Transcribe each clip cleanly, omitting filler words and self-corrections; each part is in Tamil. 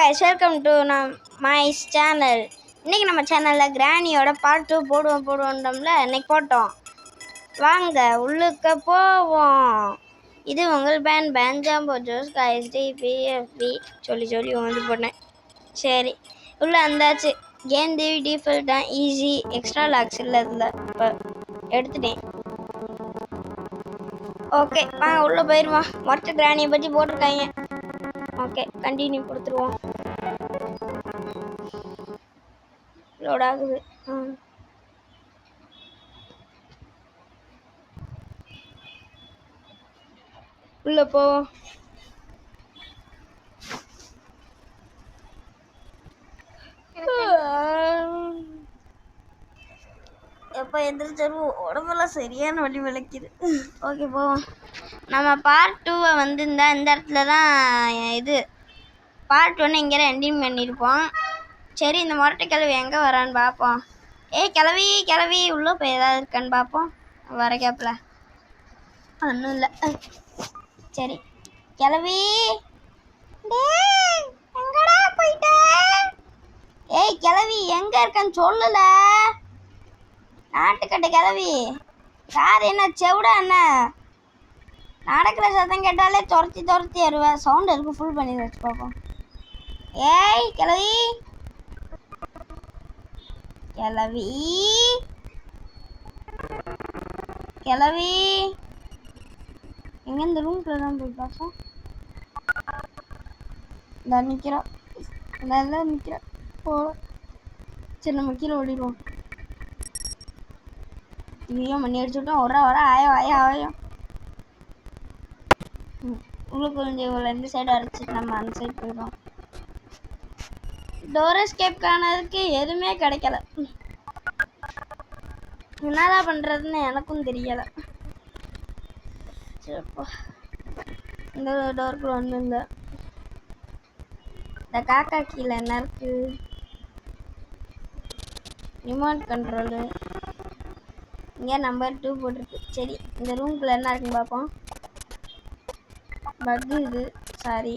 guys, welcome to my channel. இன்னைக்கு நம்ம சேனல்ல கிரானியோட பார்ட் 2 போடுவோம்ல. இன்னைக்கு போட்டோம். வாங்க உள்ளுக்க போவோம். இது உங்கள் பேன் ஜாம்போ ஜோஸ் guys DPFB சொல்லி வந்து போனேன். சரி உள்ள வந்தாச்சு. கேம் டிஃபால்ட் தான், ஈஸி, எக்ஸ்ட்ரா லாக்ஸ் இல்ல இதுல. இப்ப எடுத்துட்டேன். ஓகே வாங்க உள்ள போயிருவோம். மொட்டை கிரானியை பத்தி போட்டிருக்காங்க. ஓகே கண்டினியூ கொடுத்துருவோம். லோட் ஆகுது. உள்ள போவோம். எப்போ எந்திரிச்சாலும் உடம்பெல்லாம் சரியான வலி விளக்குது. ஓகே போவோம். நம்ம பார்ட் 2 வந்து இந்த இடத்துல தான் இது பார்ட் 1 இங்கே எண்டிங் பண்ணியிருப்போம். சரி இந்த மொரட்டை கிழவி எங்கே வரான்னு பார்ப்போம். கிளவி உள்ளே போய் ஏதாவது இருக்கான்னு பார்ப்போம். வர கேப்பில் ஒன்றும் இல்லை. சரி கிளவி எங்கடா போயிட்ட? கிளவி எங்கே இருக்கான்னு சொல்லல. நாட்டுக்கட்டை கிளவி யார் என்ன செவிடா என்ன? நடக்கிற சத்தம் கேட்டாலே துரத்தி வருவேன். சவுண்ட் இருக்கு, ஃபுல் பண்ணி வச்சு பார்ப்போம். கிளவி எங்க இந்த ரூம்குள்ள தான் போய் பார்ப்போம். இந்த நிக்கிறா போ. சரி நம்ம கீழே ஓடிடுவோம். ஐயோ மணி அடிச்சுட்டோம். வர ஆயோ உள்ள கொஞ்சம் இந்த சைடு அரைச்சிட்டு நம்ம அந்த சைடு போயிடுவோம். டோர் எஸ்கேப் காணதுக்கு எதுவுமே கிடைக்கல. என்னதான் பண்றதுன்னு எனக்கும் தெரியல. சரிப்பா இந்த டோருக்குள்ள ஒன்றும் இல்லை. இந்த காக்கா கீழே என்ன இருக்கு? Remote control. இங்கே நம்பர் 2 போட்டிருக்கு. சரி இந்த ரூம்குள்ள என்ன இருக்குன்னு பார்ப்போம். பக்கு இது, சாரி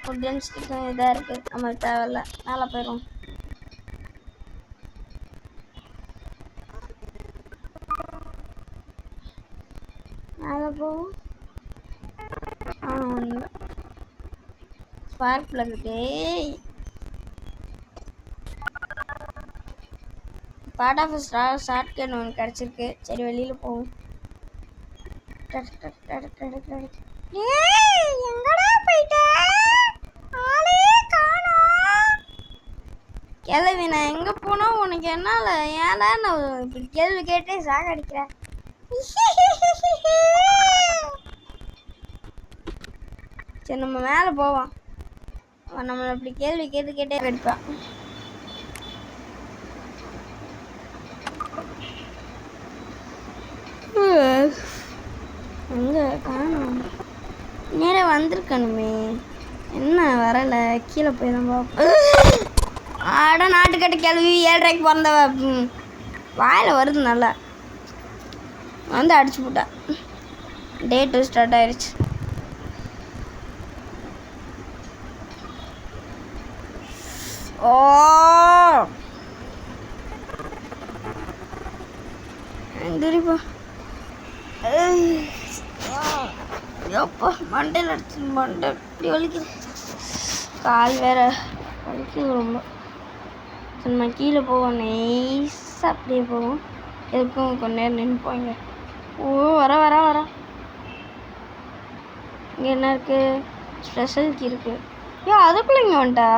உட்டன் ஸ்டிக்கும் இதாக இருக்குது. நம்மளுக்கு தேவையில்ல, மேலே போயிடும். மேலே போவோம். Spark plug part of shotgun ஒன்று கிடச்சிருக்கு. சரி வெளியில் போவோம். எங்கடா போயிட்ட? ஆளே காணோம். கிளவி நான் எங்க போனா உனக்கு என்னால? ஏன்னா நான் இப்படி கேள்வி கேட்டே சாகடிக்கிறேன். சரி நம்ம மேலே போவோம். நம்மளை இப்படி கேள்வி கேட்டே கடிப்பான். எங்க காணோம்? நேரம் வந்திருக்கணுமே, என்ன வரலை? கீழே போய் தான் பார்ப்போம். ஆட நாட்டுக்கட்டை கிளவி 7:30 பிறந்தவ வாயில் வருது. நல்லா வந்து அடிச்சு போட்டா. டே 2 ஸ்டார்ட் ஆயிடுச்சு. ஓ எந்திரிப்பா. எப்போ மண்டையில் அடிச்சு மண்டை இப்படி வலிக்குது. கால் வேற வலிக்குது ரொம்ப. நம்ம கீழே போவோம். நைஸாக அப்படியே போவோம். எதுக்கும் கொஞ்ச நேரம் நின்றுப்போங்க. ஓ வர இங்கே என்ன இருக்குது? ஸ்பெஷல் கீ இருக்குது. அதுக்குள்ளே இங்கே வந்துட்டா.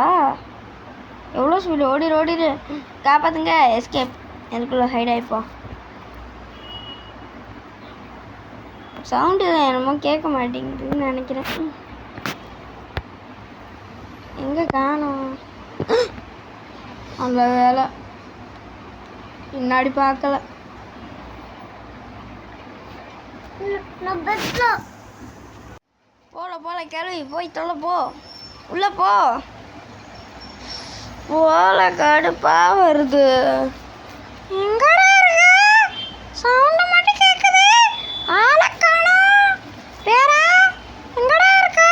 எவ்வளோ ஸ்பீடு ஓடிடு. காப்பாற்றுங்க. எஸ்கேப். எதுக்குள்ளே ஹைட் ஆகிப்போம். சவுண்டு என்னமோ கேட்க மாட்டேங்குதுன்னு நினைக்கிறேன். எங்கே காணோம்? அந்த வேலை பின்னாடி பார்க்கல. போல கிளவி போய் தொலை போ. உள்ள போல கடுப்பா வருது. எங்கடா இருக்கு? சவுண்டு மட்டும் கேட்குது. ஆளக்கானா வேற எங்கடா இருக்கு?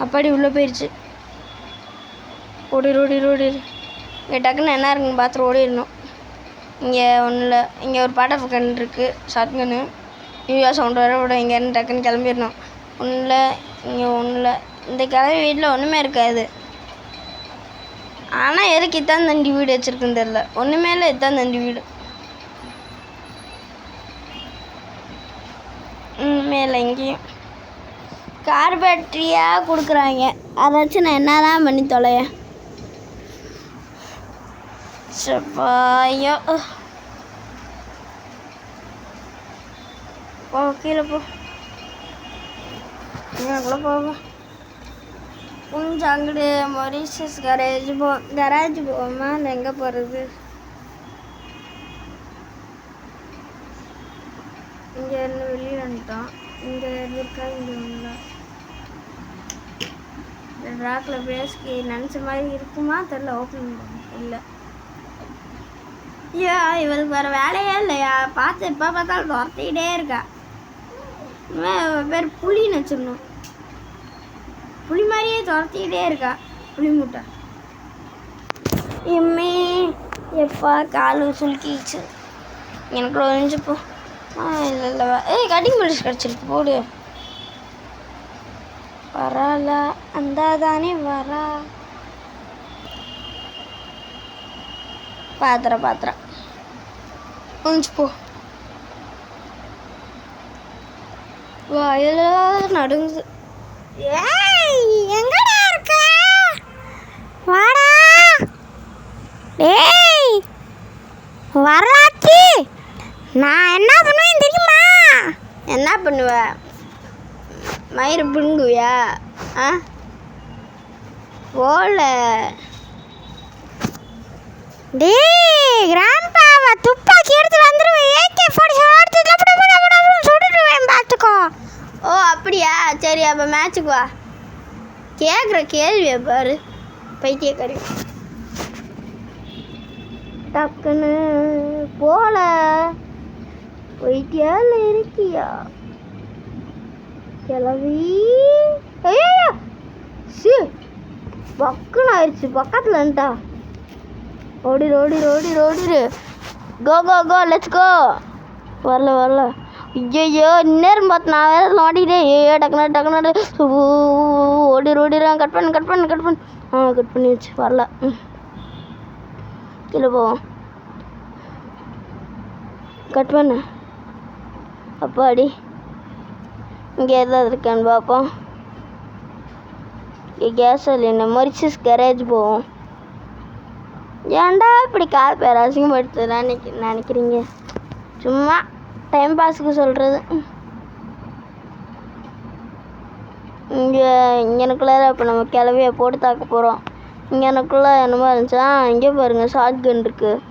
அப்படி உள்ள போயிடுச்சு. ஓடிடு இங்கே டக்குன்னு என்ன இருக்குன்னு பார்த்துட்டு ஓடிடணும். இங்கே ஒன்றும் இல்லை, இங்கே ஒரு பாட்டை கன் இருக்குது, ஷார்ட் கன்று. யூஆ சவுண்டு வர விட இங்கேருந்து டக்குன்னு கிளம்பிடணும். ஒன்றும் இல்லை, இங்கே ஒன்றும் இல்லை. இந்த கிளம்பி வீட்டில் ஒன்றுமே இருக்காது. ஆனால் எதுக்கு இத்தான் தண்டி வீடு வச்சுருக்குன்னு தெரில. ஒன்றுமே இல்லை, இத்தான் தண்டி வீடு. மேலே எங்கேயும் கார் பேட்டரியாக கொடுக்குறாங்க. அதை வச்சு நான் என்ன தான் பண்ணி தொலைய. சப்பாயோ போ, கீழே போ, எனக்குள்ளே போகும். கொஞ்சம் அங்கிட்டு மொரிஷியஸ் கராஜ் போவோமா? இல்லை எங்கே போகிறது? இங்கே இருந்து வெளியில் வந்துட்டோம். இங்கே இருக்கா? இங்கே ஒன்றும் ராக்கில் பேஸ்க்கு நினச்ச மாதிரி இருக்குமா தெரில. ஓப்பன் இல்லை. ஐயா, இவளுக்கு வேறு வேலையே இல்லையா? பார்த்து எப்போ பார்த்தாலும் துரத்திக்கிட்டே இருக்கா. இவன் பேர் புளின்னு வச்சிடணும். புளி மாதிரியே துரத்திக்கிட்டே இருக்கா. புளி மூட்டை. எம்மே எப்பா கால் சுலுக்கிச்சு. எனக்கு ஒழிஞ்சு போ. இல்லை ஏய், கட்டிங் பிடிச்சி கிடச்சிருக்கு, போடு. வரால அந்த தானே வரா. பாத்திரம் ஒழிஞ்சு போ. வாயெல்லாம் நடுங்குது. ஏய், எங்கடா இருக்க? வாடா. டேய் வரலாச்சி, நான் என்ன பண்ணுவேன் தெரியுமா? என்ன பண்ணுவ? மயிறு பிடுங்குவியா? போல. டேய் கிராண்ட்பாவை துப்பாக்கி எடுத்து வந்துடுவேன். AK-47 எடுத்து சுட்டுடுவேன், பார்த்துக்கோ. ஓ அப்படியா? சரி, அப்போ மேட்சுக்கு வா. கேட்குற கேள்வியை பாரு, பைத்தியக்காரி. டக்குன்னு போல போயிட்டியால இருக்கியா கிளவி? ஐயா, பக்குன்னு ஆயிடுச்சு. பக்கத்தில் வந்துட்டா. ஓடிடு. Go let's go. வரல. ஐயோ, நேரம் பார்த்து நான் வேறு நோடிக்கிட்டே. டக்குனு ஓடிடுறான். கட் பண்ணு. கட் பண்ணிடுச்சு. வரல. கீழே போவோம். கட் பண்ண. அப்பாடி, இங்கே எதாவது இருக்கான்னு பார்ப்போம். கேஸ் இல்லை, மொரிஷியஸ் கரேஜ் போவோம். ஏன்டா இப்படி கால் பேர் அசிங்கப்படுத்துதான் நினைக்கிறீங்க? சும்மா டைம் பாஸுக்கு சொல்கிறது. இங்கனுக்குள்ளே இப்போ நம்ம கிளவியை போட்டு தாக்க போகிறோம். இங்கனுக்குள்ளே என்னமோ இருந்துச்சா? இங்கே பாருங்கள், ஷார்ட் கன் இருக்குது.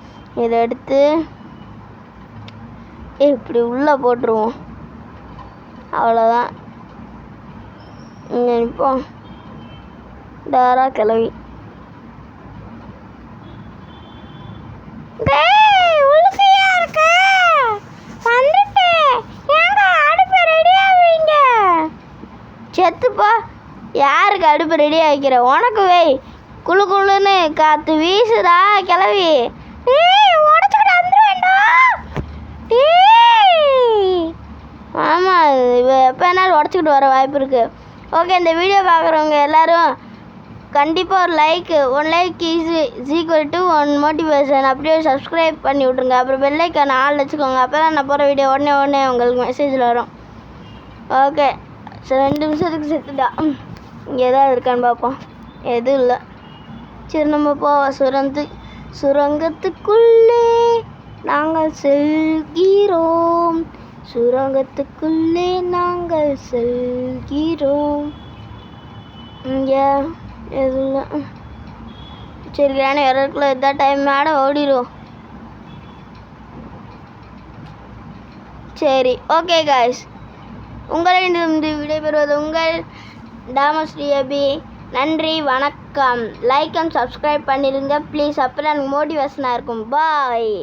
இதை எடுத்து இப்படி உள்ளே போட்டுருவோம். அவ்வளோதான். இங்கே நிற்போம். தாரா கிளவி. செத்துப்பா. யாருக்கு அடுப்பு ரெடி ஆகிக்கிற? உனக்கு வை. குளுன்னு காற்று வீசுதா கிளவி. உடச்சுக்கிட்டு வந்துடுவேண்டா. ஆமாம், எப்போ என்னாலும் உடச்சிக்கிட்டு வர வாய்ப்பு இருக்குது. ஓகே, இந்த வீடியோ பார்க்குறவங்க எல்லோரும் கண்டிப்பாக ஒரு like, 1 like is equal to 1 motivation. அப்படியே சப்ஸ்கிரைப் பண்ணி விட்ருங்க. அப்புறம் பெல் ஐக்கான் ஆள் வச்சுக்கோங்க. அப்போ தான் நான் போகிற வீடியோ உடனே உங்களுக்கு மெசேஜில் வரும். ஓகே, 2 நிமிஷத்துக்கு செத்துட்டா. இங்கே எதாவது இருக்கான்னு பார்ப்போம். எதுவும் இல்லை. சரி, நம்ம போவோம். சுரங்கத்துக்குள்ளே நாங்கள் செல்கிறோம். சுரங்கத்துக்குள்ளே நாங்கள் செல்கிறோம். இங்கே எதுவும் இல்லை. சரி, கிராணி வரக்குள்ள இதான் டைம். மேடம் ஓடிடும். சரி, ஓகே காய்ஸ், உங்களிடம் விடைபெறுவது உங்கள் டாமஸ்ரீ. நன்றி, வணக்கம். லைக் அண்ட் சப்ஸ்கிரைப் பண்ணிடுங்க ப்ளீஸ். அப்போ எனக்கு மோட்டிவேஷனாக இருக்கும். பாய்.